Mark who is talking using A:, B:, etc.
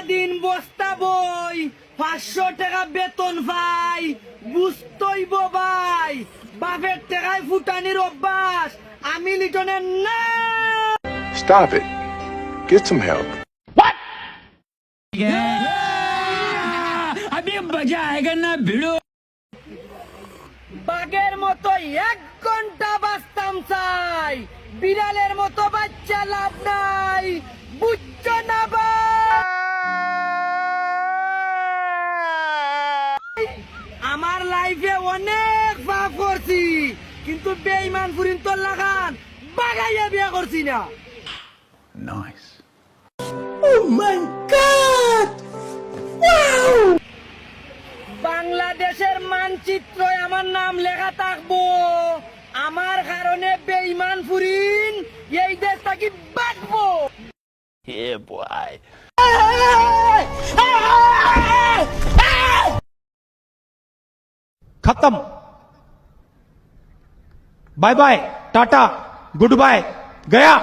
A: সারাদিন বস্তা বই 500 টাকা বেতন পাই বুঝতইব ভাই বাপের টাকায় ফুটানির অভ্যাস আমি লিটনের না।
B: Stop it. Get some help.
C: अभी मजा आएगा ना भिड़ो।
A: বাঘের মতো 1 ঘন্টা বাঁচতাম চাই বিড়ালের মতো বাচ্চা লাভ নাই বুঝছো না ভাই। আমার লাইফে অনেক পাপ করছি কিন্তু বেঈমান ফুরিন তো লাগান বাগাইয়া বিয়া করছি না।
C: Nice.
A: বাংলাদেশের মানচিত্রে আমার নাম লেখা থাকবো আমার কারণে বেঈমান ফুরিন এই দেশ থেকে বাঁচবো।
C: Yeah, boy.
D: खत्म। Bye bye, tata, goodbye, गया।